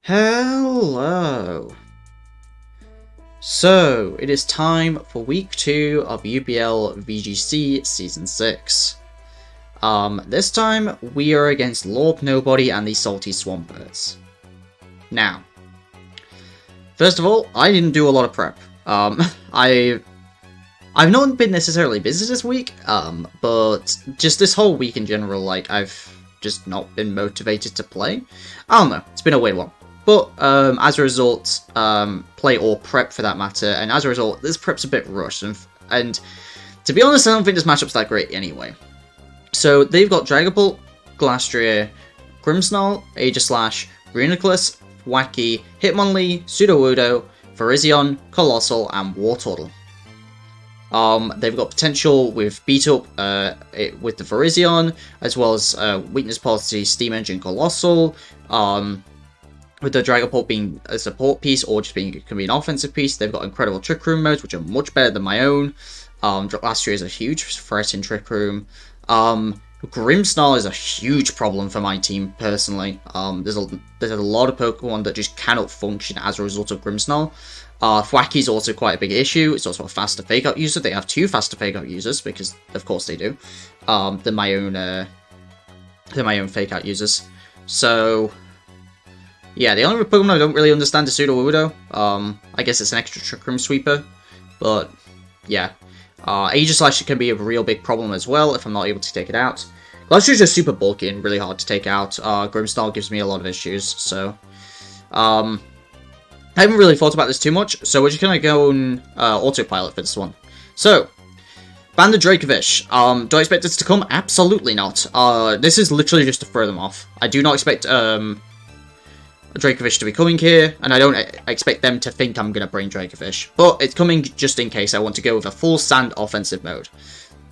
Hello! So, it is time for week 2 of UBL VGC Season 6. This time, we are against Lord Nobody and the Salty Swampbirds. Now, first of all, I didn't do a lot of prep. I've not been necessarily busy this week, but just this whole week in general, like, I've just not been motivated to play. I don't know, it's been a weird one. But, as a result, play or prep for that matter, and as a result, this prep's a bit rushed, and to be honest, I don't think this matchup's that great anyway. So, they've got Dragapult, Glastrier, Grimmsnarl, Aegislash, Reuniclus, Wacky, Hitmonlee, Sudowoodo, Virizion, Colossal, and Wartortle. They've got potential with Beat Up with the Virizion, as well as Weakness Policy, Steam Engine, Colossal, with the Dragapult being a support piece or just can be an offensive piece. They've got incredible Trick Room modes, which are much better than my own. Last year is a huge threat in Trick Room. Grimmsnarl is a huge problem for my team personally. There's a lot of Pokemon that just cannot function as a result of Grimmsnarl. Thwacky is also quite a big issue. It's also a faster Fake Out user. They have 2 faster Fake Out users because, of course, they do. Than my own Fake Out users. So, yeah, the only Pokemon I don't really understand is Sudowoodo. I guess it's an extra Trick Room sweeper, but yeah. Aegislash can be a real big problem as well if I'm not able to take it out. Glastrier is just super bulky and really hard to take out. Grimmsnarl gives me a lot of issues, so I haven't really thought about this too much, so we're just gonna go on autopilot for this one. So, Banded Dracovish. Do I expect this to come? Absolutely not. This is literally just to throw them off. I do not expect Dracovish to be coming here, and I don't expect them to think I'm going to bring Dracovish. But it's coming just in case I want to go with a full Sand offensive mode.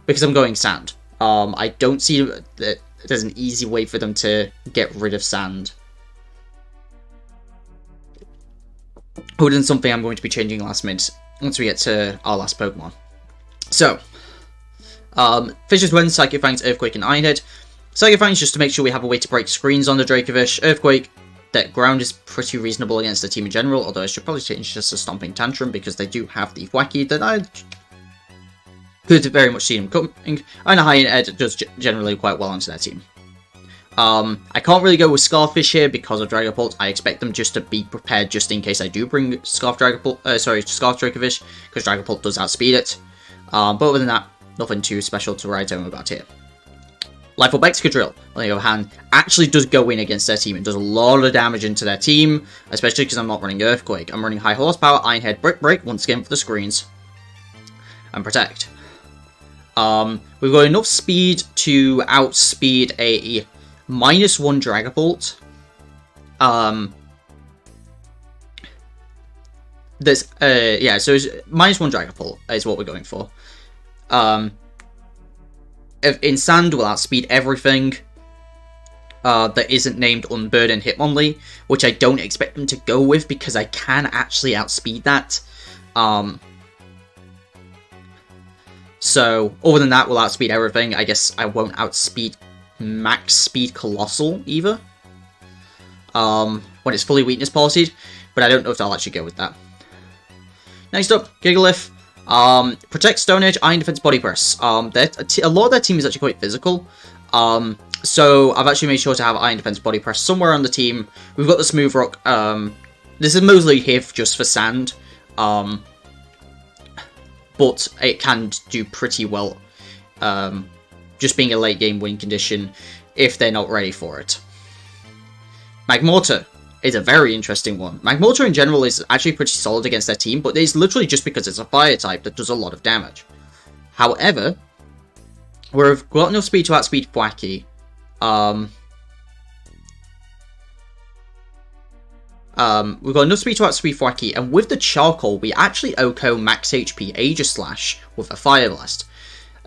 Because I'm going Sand. I don't see that there's an easy way for them to get rid of Sand. Other than something I'm going to be changing last minute once we get to our last Pokemon. So, Fisher's Wind, Psychic Fangs, Earthquake, and Iron Head. Psychic Fangs just to make sure we have a way to break screens on the Dracovish. Earthquake, that ground is pretty reasonable against the team in general, although I should probably change just a Stomping Tantrum because they do have the Wacky that I could very much see them coming, and a Iron Head does generally quite well onto their team. I can't really go with Scarfish here because of Dragapult. I expect them just to be prepared just in case I do bring Scarf Dracovish, because Dragapult does outspeed it. But other than that, nothing too special to write home about here. Life Orb Excadrill, on the other hand, actually does go in against their team and does a lot of damage into their team, especially because I'm not running Earthquake. I'm running High Horsepower, Iron Head, Brick Break, once again for the screens, and Protect. We've got enough speed to outspeed a -1 Dragapult. Yeah, so -1 Dragapult is what we're going for. In Sand, we'll outspeed everything that isn't named Unburden and Hitmonlee, which I don't expect them to go with because I can actually outspeed that. So, other than that, we'll outspeed everything. I guess I won't outspeed Max Speed Colossal either when it's fully Weakness Policy'd, but I don't know if I'll actually go with that. Next up, Gigalith. Protect, Stone Edge, Iron Defense, Body Press. A lot of their team is actually quite physical. So I've actually made sure to have Iron Defense, Body Press somewhere on the team. We've got the Smooth Rock. This is mostly here just for Sand. But it can do pretty well. Just being a late game win condition if they're not ready for it. Magmortar is a very interesting one. Magmortar in general is actually pretty solid against their team, but it's literally just because it's a fire type that does a lot of damage. However, we've got enough speed to outspeed Wacky. We've got enough speed to outspeed Wacky, and with the Charcoal, we actually OHKO max HP Aegislash with a Fire Blast.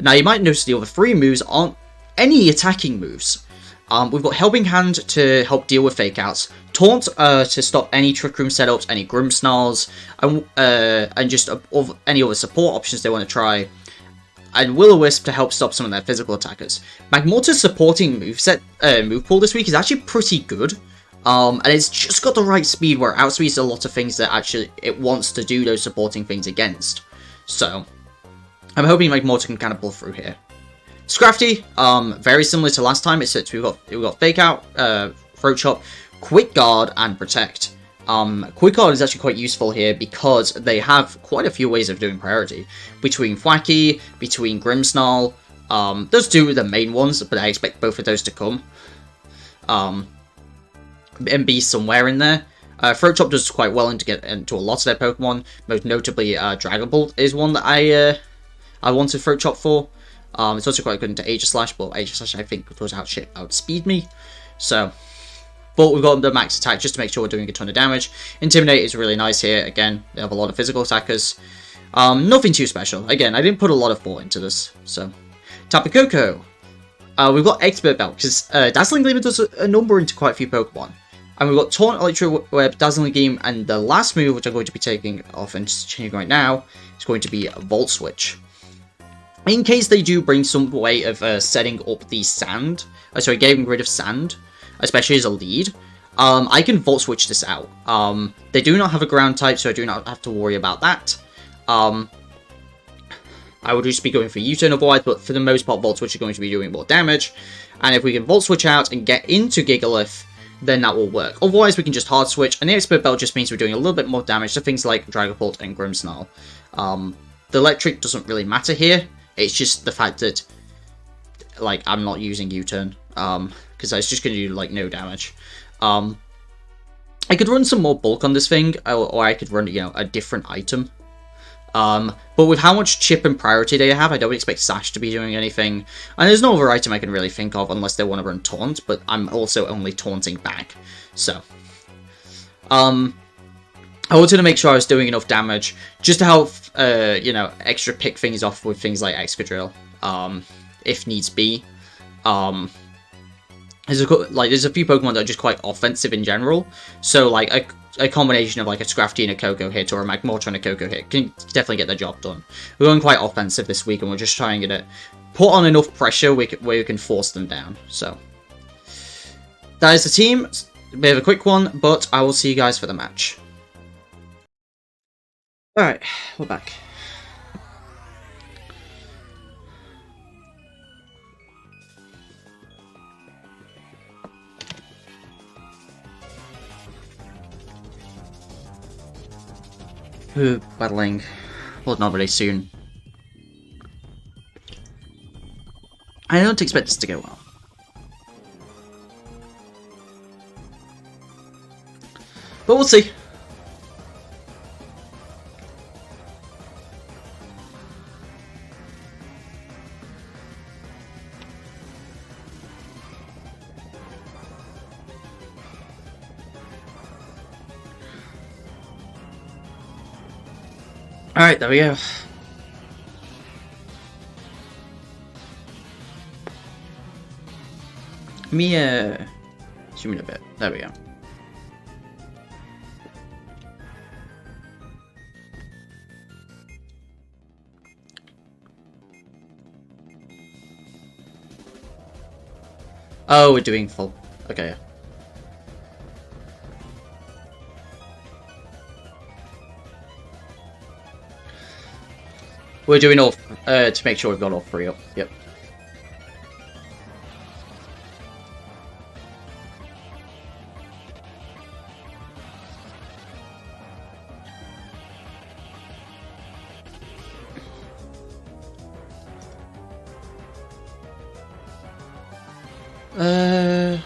Now, you might notice the other 3 moves aren't any attacking moves. We've got Helping Hand to help deal with Fake Outs, Taunt to stop any Trick Room setups, any Grimmsnarls, and just any other support options they want to try, and Will-O-Wisp to help stop some of their physical attackers. Magmortar's supporting move pool this week is actually pretty good. And it's just got the right speed where it outspeeds a lot of things that actually it wants to do those supporting things against. So, I'm hoping like Mortar can kind of pull through here. Scrafty, very similar to last time. It's we've got Fake Out, Throat Chop, Quick Guard, and Protect. Quick Guard is actually quite useful here because they have quite a few ways of doing priority. Between Thwacky, between Grimmsnarl, those two are the main ones, but I expect both of those to come. And be somewhere in there. Throat Chop does quite well to get into a lot of their Pokemon. Most notably, Dragon Ball is one that I wanted Throat Chop for. It's also quite good into Aegislash, but Aegislash I think does outspeed me. So, but we've got the max attack just to make sure we're doing a ton of damage. Intimidate is really nice here. Again, they have a lot of physical attackers. Nothing too special. Again, I didn't put a lot of thought into this. So, Tapu Koko. We've got Expert Belt because Dazzling Gleam does a number into quite a few Pokemon. And we've got Taunt, Electro Web, Dazzling Gleam, and the last move, which I'm going to be taking off and changing right now, is going to be Volt Switch. In case they do bring some way of setting up the sand, getting rid of sand, especially as a lead, I can Volt Switch this out. They do not have a ground type, so I do not have to worry about that. I would just be going for U-turn otherwise, but for the most part, Volt Switch is going to be doing more damage. And if we can Volt Switch out and get into Gigalith, then that will work. Otherwise, we can just hard switch, and the Expert Belt just means we're doing a little bit more damage to things like Dragapult and Grimmsnarl. The electric doesn't really matter here. It's just the fact that, like, I'm not using U-turn, because it's just going to do, like, no damage. I could run some more bulk on this thing, or I could run, you know, a different item. But with how much chip and priority they have, I don't expect Sash to be doing anything. And there's no other item I can really think of unless they want to run Taunt, but I'm also only taunting back. So, I wanted to make sure I was doing enough damage just to help, you know, extra pick things off with things like Excadrill, if needs be. There's a few Pokemon that are just quite offensive in general, so like a combination of like a Scrafty and a Koko hit or a Magmortar and a Koko hit can definitely get the job done. We're going quite offensive this week, and we're just trying to put on enough pressure where we can force them down. So that is the team. A bit of a quick one, but I will see you guys for the match. Alright, we're back. Ooh, battling. Well, not really soon. I don't expect this to go well. But we'll see. Alright, there we go. Let me, zoom in a bit. There we go. Oh, we're doing full. Okay. We're doing all, to make sure we've got all three up. Yep.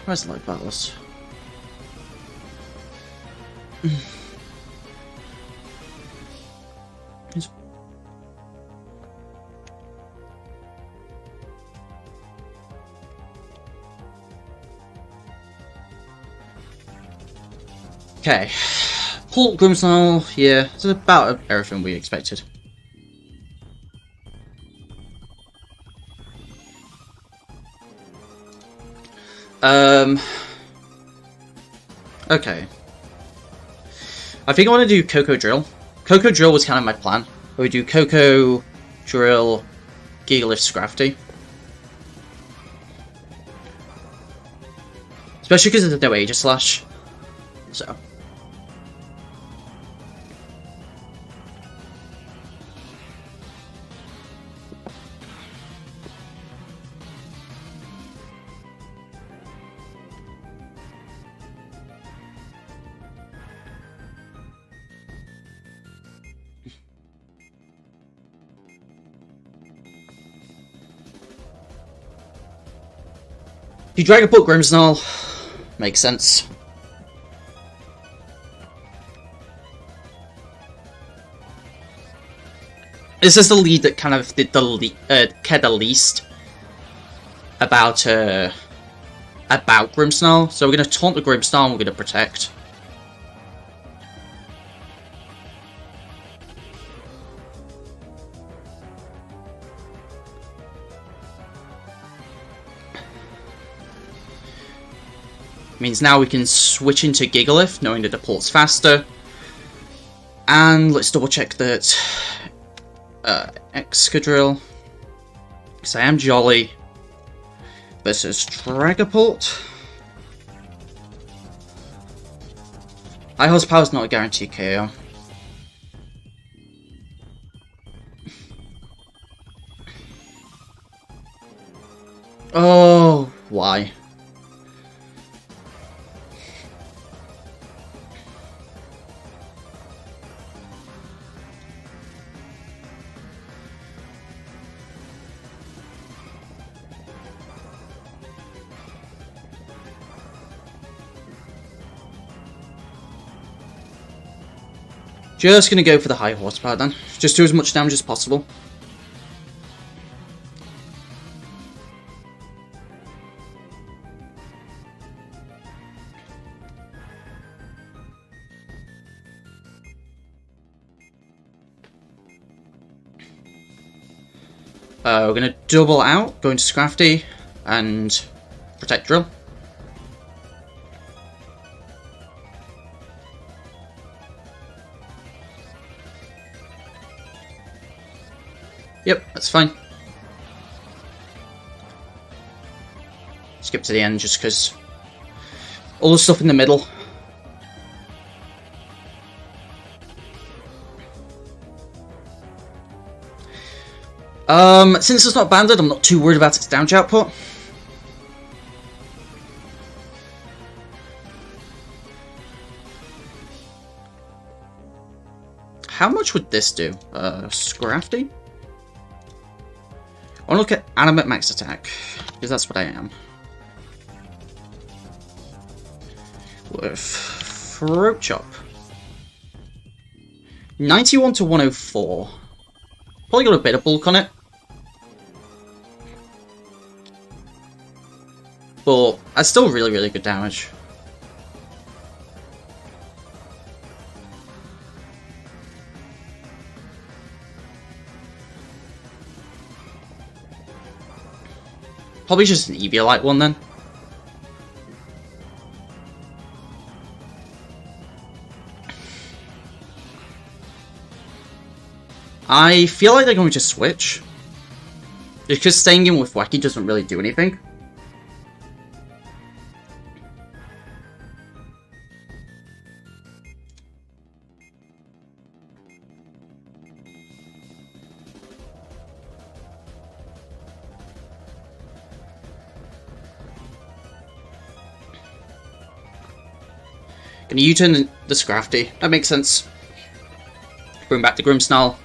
Where's the light battles? Okay. Halt, Grimmsnarl, yeah, it's about everything we expected. Okay. I think I want to do Koko Drill. Koko Drill was kind of my plan. I would do Koko Drill, Gigalith, Scrafty. Especially because there's no Aegislash. So. If you drag a book Grimmsnarl, makes sense. This is the lead that kind of did cared the least about Grimmsnarl. So we're going to taunt the Grimmsnarl and we're going to protect. Means now we can switch into Gigalith, knowing that the port's faster. And let's double check that Excadrill, because I am Jolly, versus Dragapult. High horsepower is not a guaranteed KO. Oh, why? Just gonna go for the high horsepower then. Just do as much damage as possible. We're gonna double out, go into Scrafty, and protect Drill. Yep, that's fine. Skip to the end just because all the stuff in the middle. Since it's not banded, I'm not too worried about its damage output. How much would this do? Scrafty? I want to look at animate max attack, because that's what I am. With Throat Chop. 91 to 104. Probably got a bit of bulk on it. But that's still really, really good damage. Probably just an Eviolite one then. I feel like they're going to switch. Because staying in with Wacky doesn't really do anything. Gonna U-turn the Scrafty. That makes sense. Bring back the Grimmsnarl.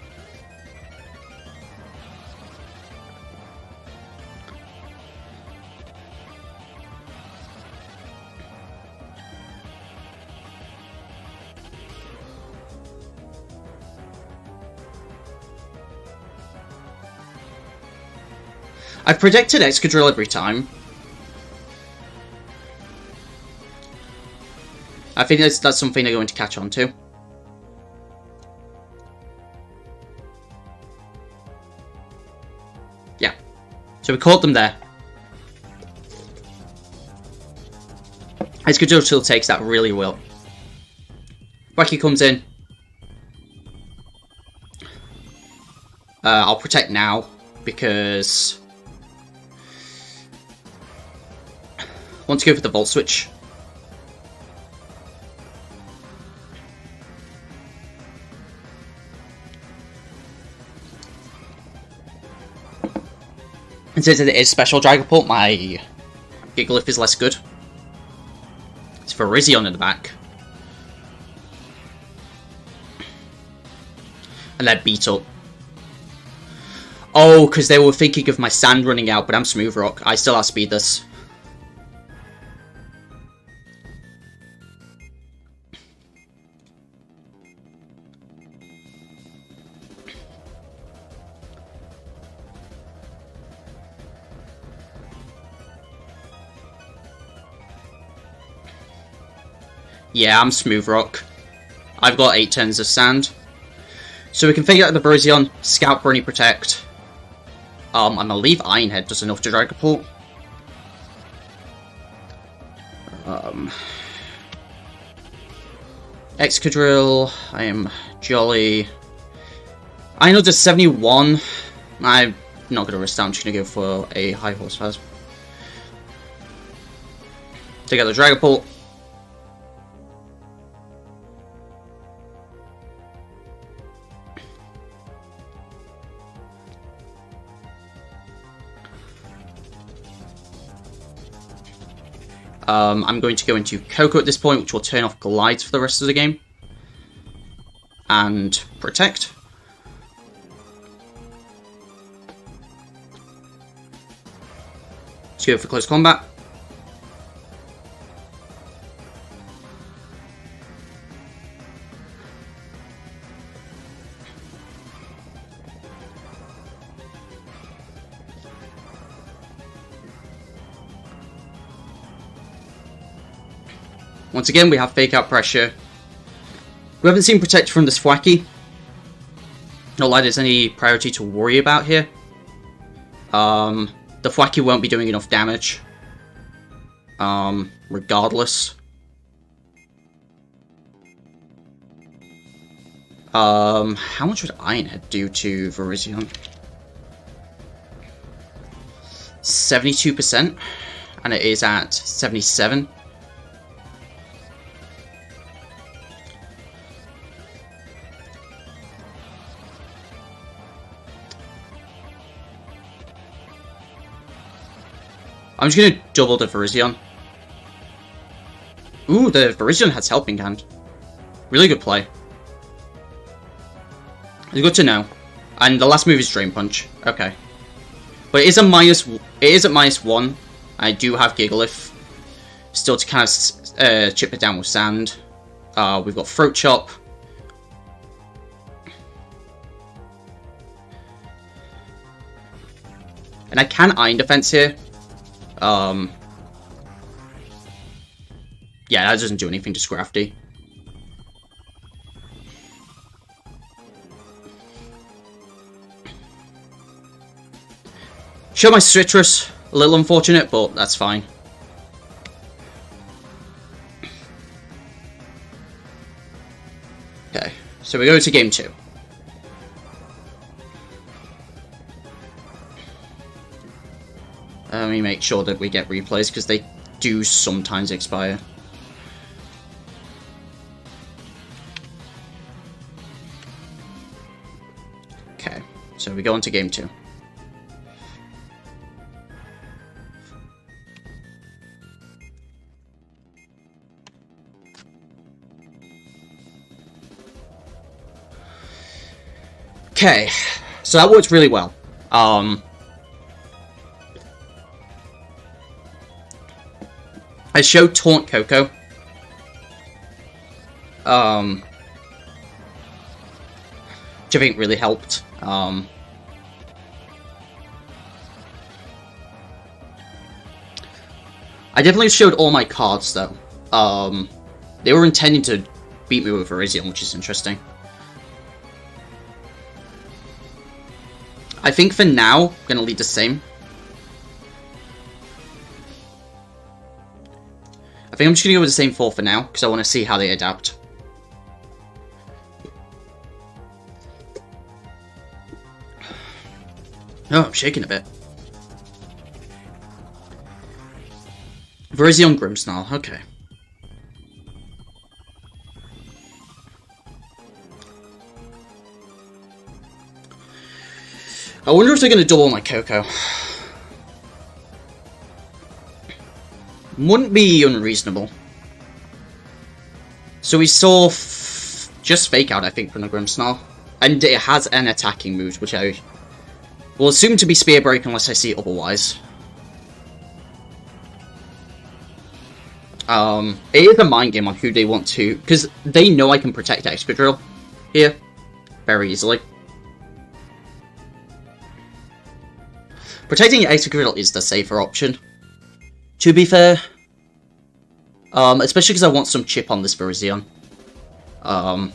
I've predicted Excadrill every time. I think that's something they're going to catch on to. Yeah. So we caught them there. Excadrill still takes that really well. Wacky comes in. I'll protect now because I want to go for the Volt Switch. And since it is special Dragapult, my Gigalith is less good. It's Virizion in the back. And they're beat up. Oh, because they were thinking of my sand running out, but I'm Smooth Rock. I still outspeed this. Yeah, I'm Smooth Rock. I've got 8 turns of sand. So we can figure out the Virizion, Scout Brony Protect. I believe Iron Head does enough to Dragapult. Excadrill, I am Jolly. I know does 71. I'm not going to risk that, I'm just going to go for a high horse first. Take out the Dragapult. I'm going to go into Coco at this point, which will turn off Glides for the rest of the game. And Protect. Let's go for Close Combat. Once again, we have Fake Out Pressure. We haven't seen Protect from the Thwackey. Not like there's any priority to worry about here. The Thwackey won't be doing enough damage. Regardless. How much would Iron Head do to Virizion? 72%. And it is at 77. I'm just going to double the Virizion. Ooh, the Virizion has Helping Hand. Really good play. It's good to know. And the last move is Drain Punch. Okay. But it is a minus. It is at -1. I do have Gigalith. Still to kind of chip it down with Sand. We've got Throat Chop. And I can Iron Defense here. Yeah, that doesn't do anything to Scrafty. Show my Citrus, a little unfortunate, but that's fine. Okay, so we go to game 2. Let me make sure that we get replays, because they do sometimes expire. Okay, so we go on to game 2. Okay, so that worked really well. I showed Taunt Coco. Which I think really helped. I definitely showed all my cards, though. They were intending to beat me with Virizion, which is interesting. I think for now, I'm going to lead the same. I think I'm just going to go with the same 4 for now, because I want to see how they adapt. Oh, I'm shaking a bit. Virizion Grimmsnarl, okay. I wonder if they're going to double my Coco. wouldn't be unreasonable. So we saw just Fake Out, I think, from the Grimmsnarl. And it has an attacking move, which I will assume to be Spear Break unless I see otherwise. It is a mind game on who they want to, because they know I can protect Excadrill here very easily. Protecting Excadrill is the safer option, to be fair. Especially because I want some chip on this Virizion. And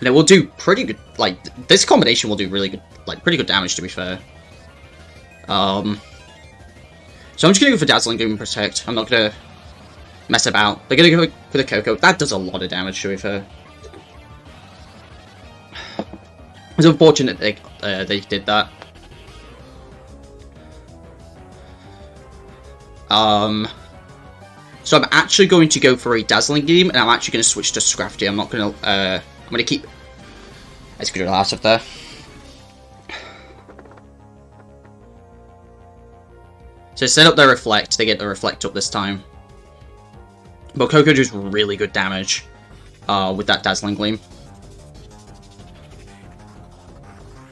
it will do pretty good, like, this combination will do really good, like, pretty good damage, to be fair. So I'm just gonna go for Dazzling Gleam and Protect. I'm not gonna mess about. They're gonna go for the Coco. That does a lot of damage, to be fair. It's unfortunate they did that. So I'm actually going to go for a Dazzling Gleam, and I'm actually going to switch to Scrafty. I'm not going to, I'm going to keep Excadrill out of there. So set up their Reflect, they get the Reflect up this time. But Coco does really good damage with that Dazzling Gleam.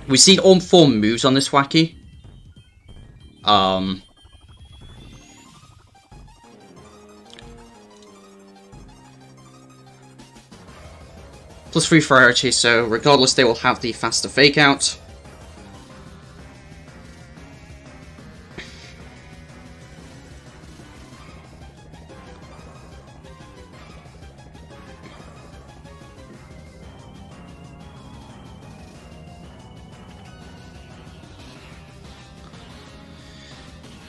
We've seen all 4 moves on this Wacky. Plus 3 priority, so regardless they will have the faster Fake Out.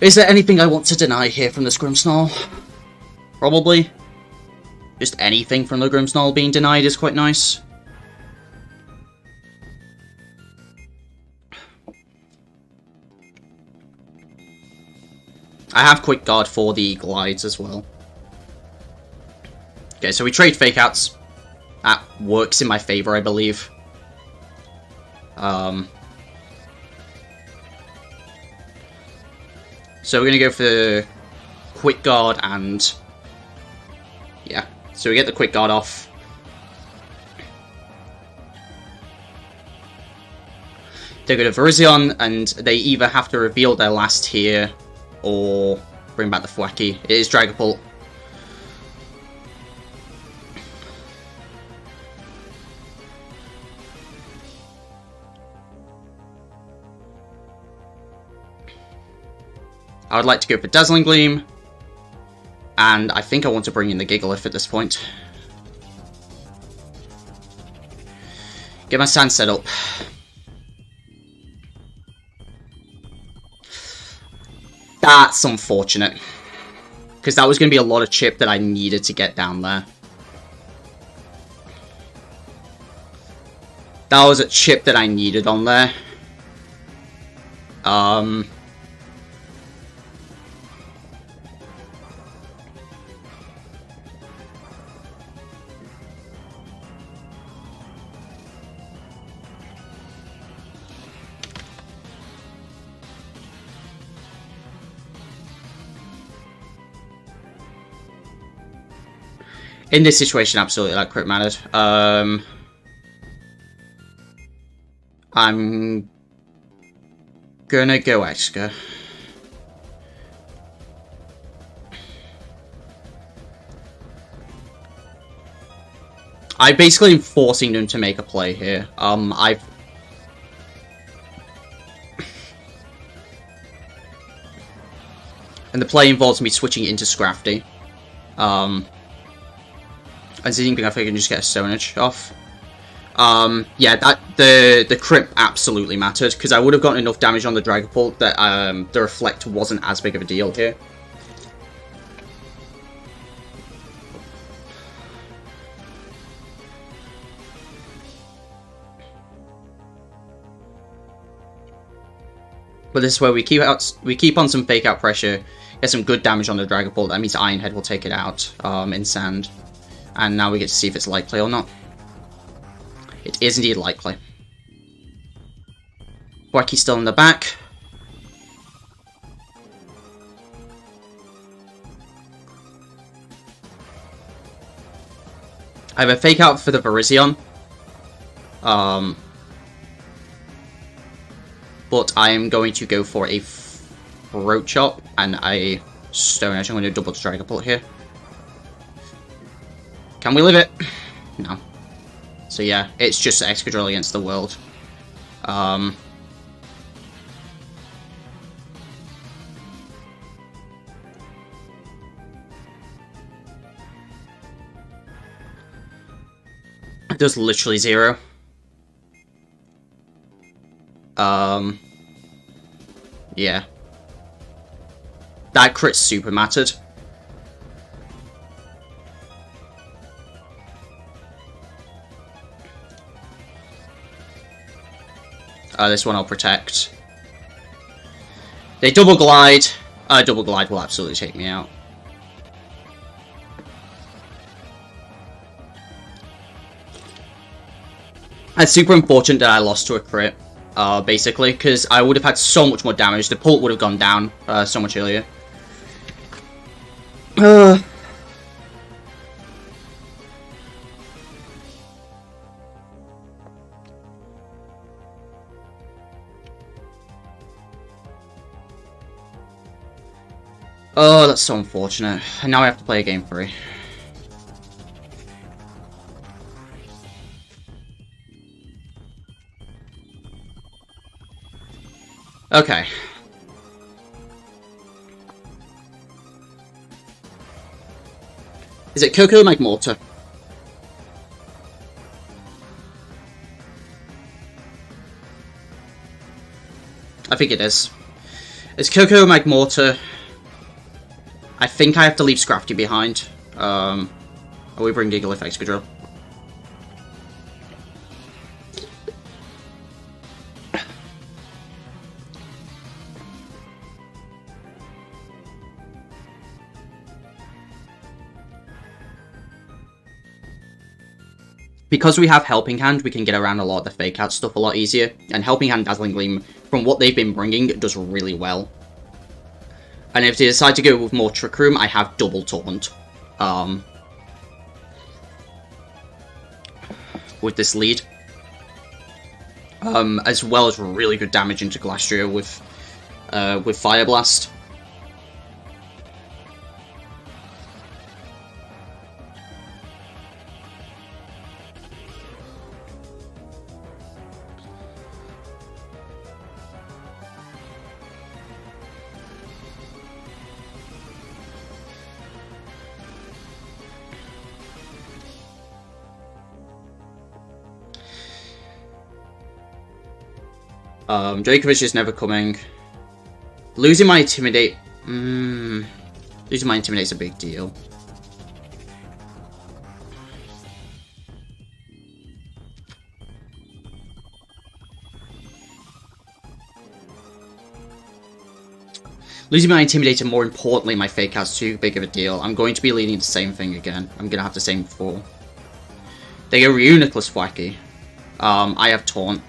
Is there anything I want to deny here from this Grimmsnarl? Probably. Just anything from the Grimmsnarl being denied is quite nice. I have Quick Guard for the Glides as well. Okay, so we trade Fake Outs. That works in my favor, I believe. So we're going to go for Quick Guard and... yeah, so we get the Quick Guard off. They go to Virizion, and they either have to reveal their last here or bring back the Thwacky. It is Dragapult. I would like to go for Dazzling Gleam, and I think I want to bring in the Gigalith at this point. Get my sand set up. That's unfortunate, because that was going to be a lot of chip that I needed to get down there. That was a chip that I needed on there. In this situation, absolutely, that crit mattered. I'm gonna go Exca. I basically am forcing them to make a play here. And the play involves me switching into Scrafty. And seeing if I can just get a Stonage off. Yeah, the crit absolutely mattered, because I would have gotten enough damage on the Dragapult that the Reflect wasn't as big of a deal here. But this is where we keep on some Fake Out pressure, get some good damage on the Dragapult. That means Iron Head will take it out in Sand. And now we get to see if it's Light Play or not. It is indeed Light Play. Wacky's still in the back. I have a fake out for the Virizion. But I am going to go for a Throat Chop and a Stone Edge. I'm going to double Dragon Bolt here. Can we live it? No. So yeah, it's just Excadrill against the world. It does literally 0. Yeah. That crit super mattered. This one I'll protect. They double glide. Double glide will absolutely take me out. It's super unfortunate that I lost to a crit, basically, because I would have had so much more damage. The pult would have gone down so much earlier. Oh, that's so unfortunate. And now I have to play a game 3. Okay. Is it Coco Magmortar? I think it is. It's Coco Magmortar. I think I have to leave Scrafty behind. Or we bring Gigalith Excadrill. Because we have Helping Hand, we can get around a lot of the Fake Out stuff a lot easier. And Helping Hand Dazzling Gleam, from what they've been bringing, does really well. And if they decide to go with more Trick Room, I have double Taunt. With this lead. As well as really good damage into Glastrier with Fire Blast. Dracovish is never coming. Losing my Intimidate... losing my Intimidate's a big deal. Losing my Intimidate and more importantly my Fake Out's too big of a deal. I'm going to be leading the same thing again. I'm going to have the same before. They go Reuniclus Wacky. I have Taunt.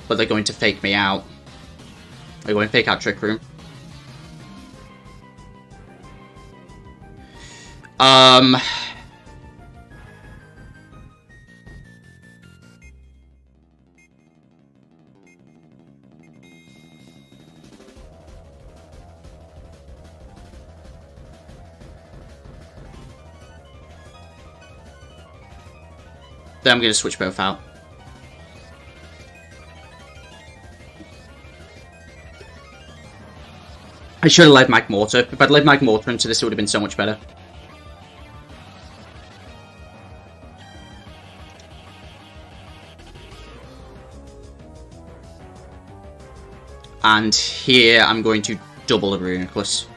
But they're going to fake me out. They're going to fake out Trick Room. Then I'm going to switch both out. I should have led Magmortar. If I'd led Magmortar into this, it would have been so much better. And here, I'm going to double the Reuniclus.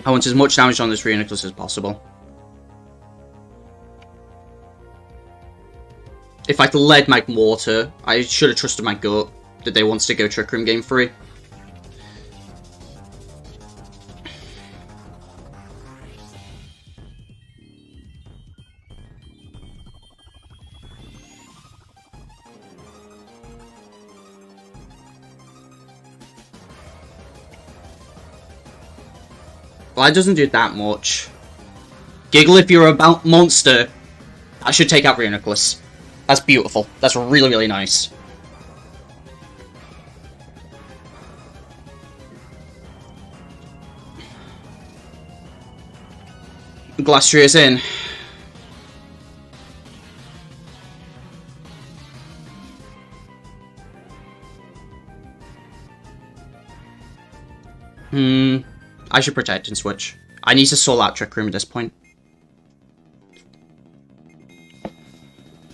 I want as much damage on this Reuniclus as possible. If I'd led Magmortar, I should have trusted my gut that they wanted to go Trick Room game 3. Glide doesn't do that much. Giggle if you're a monster. That should take out Rhinoculus. That's beautiful. That's really, really nice. Glastria's in. I should protect and switch. I need to sort out Trick Room at this point.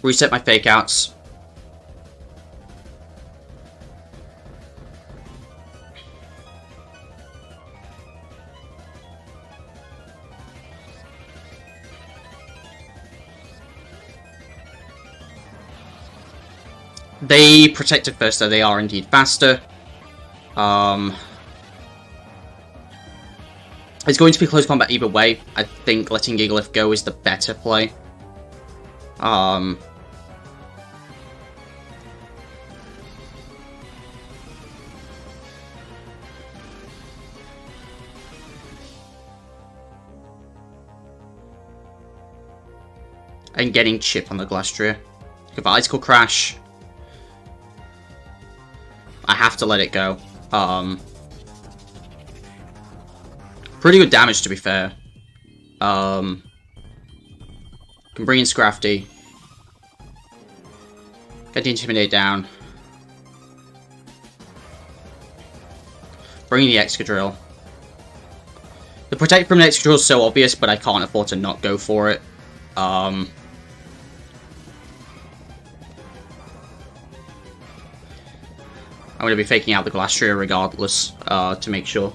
Reset my fake outs. They protected first, though they are indeed faster. It's going to be close combat either way. I think letting Gigalith go is the better play. And getting chip on the Glastria. If Icicle Crash, I have to let it go. Pretty good damage, to be fair. Can bring in Scrafty. Get the Intimidate down. Bring in the Excadrill. The Protect from an Excadrill is so obvious, but I can't afford to not go for it. I'm going to be faking out the Glastria regardless, to make sure.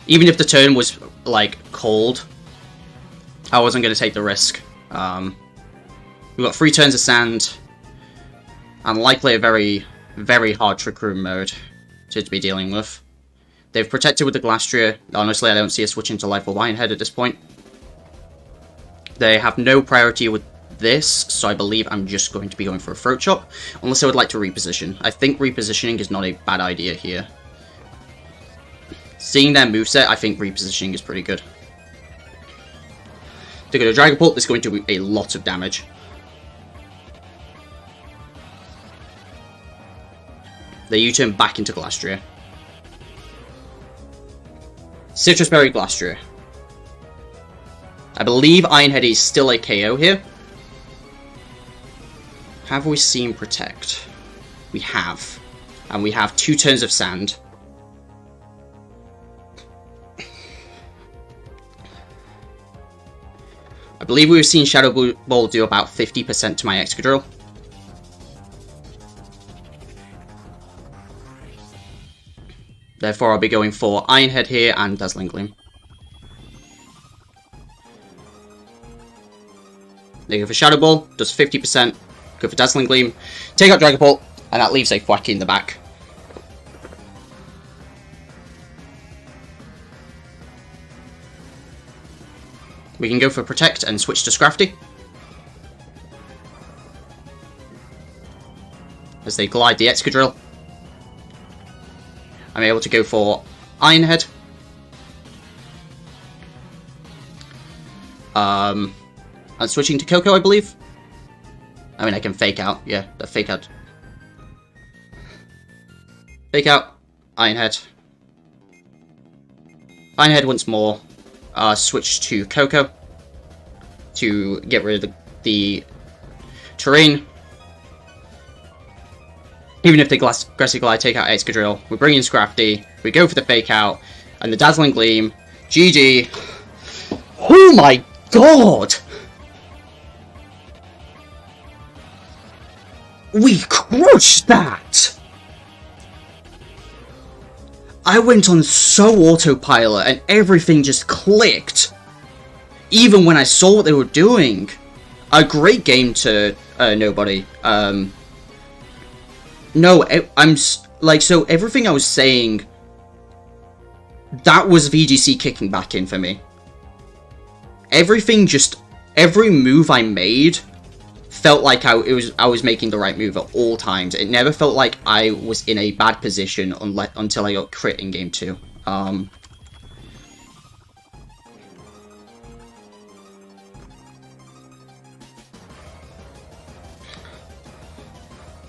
Even if the turn was, like, cold, I wasn't going to take the risk. We've got 3 turns of Sand, and likely a very, very hard Trick Room mode to be dealing with. They've protected with the Glastria. Honestly, I don't see a switch into Life or Lionhead at this point. They have no priority with this, so I believe I'm just going to be going for a Throat Chop, unless I would like to reposition. I think repositioning is not a bad idea here. Seeing their moveset, I think repositioning is pretty good. To go to Dragapult, this is going to do a lot of damage. They U-turn back into Glastria. Citrus Berry Glastria. I believe Ironhead is still a KO here. Have we seen Protect? We have. And we have 2 turns of Sand. I believe we've seen Shadow Ball do about 50% to my Excadrill. Therefore, I'll be going for Ironhead here and Dazzling Gleam. They go for Shadow Ball, does 50%. Go for Dazzling Gleam. Take out Dragapult, and that leaves a Thwacky in the back. We can go for Protect and switch to Scrafty. As they glide the Excadrill. I'm able to go for Ironhead. I'm switching to Coco, I believe. I mean, I can Fake Out. Yeah, the Fake Out. Fake Out. Ironhead. Ironhead once more. Switch to Coco to get rid of the terrain. Even if they Aggressive Glide take out Excadrill, we bring in Scrafty, we go for the Fake Out, and the Dazzling Gleam. GG. Oh my god! We crushed that! I went on so autopilot and everything just clicked. Even when I saw what they were doing. A great game to nobody. No, I'm like, so everything I was saying, that was VGC kicking back in for me. Everything just, every move I made felt like I was making the right move at all times. It never felt like I was in a bad position until I got crit in game 2.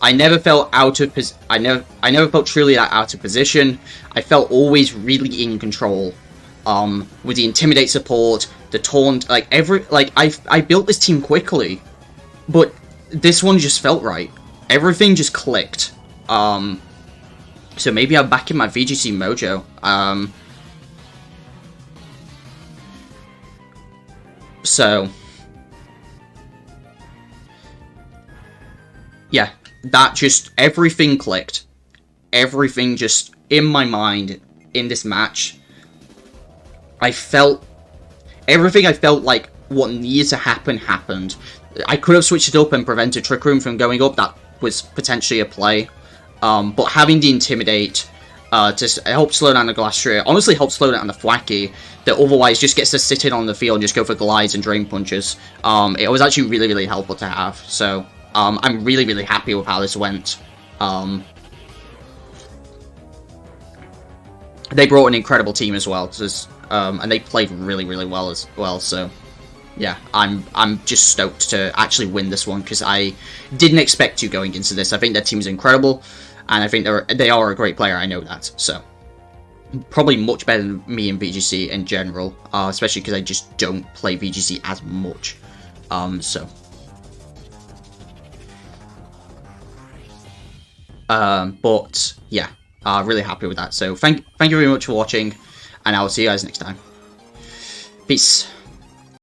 I never felt I never felt truly that out of position. I felt always really in control. With the Intimidate support, the Taunt, I built this team quickly, but this one just felt right. Everything just clicked. So maybe I'm back in my VGC mojo. So yeah, that just, everything clicked. Everything just, in my mind, in this match, everything I felt like what needed to happen, happened. I could have switched it up and prevented Trick Room from going up, that was potentially a play. But having the Intimidate, to help slow down the Glastrier, honestly helped slow down the Thwacky, that otherwise just gets to sit in on the field and just go for glides and drain punches. It was actually really, really helpful to have, so I'm really, really happy with how this went. They brought an incredible team as well, and they played really, really well as well, so yeah, I'm just stoked to actually win this one, because I didn't expect to going into this. I think their team is incredible, and I think they are a great player, I know that, so probably much better than me in VGC in general, especially because I just don't play VGC as much, but yeah, really happy with that. So thank you very much for watching, and I will see you guys next time. Peace.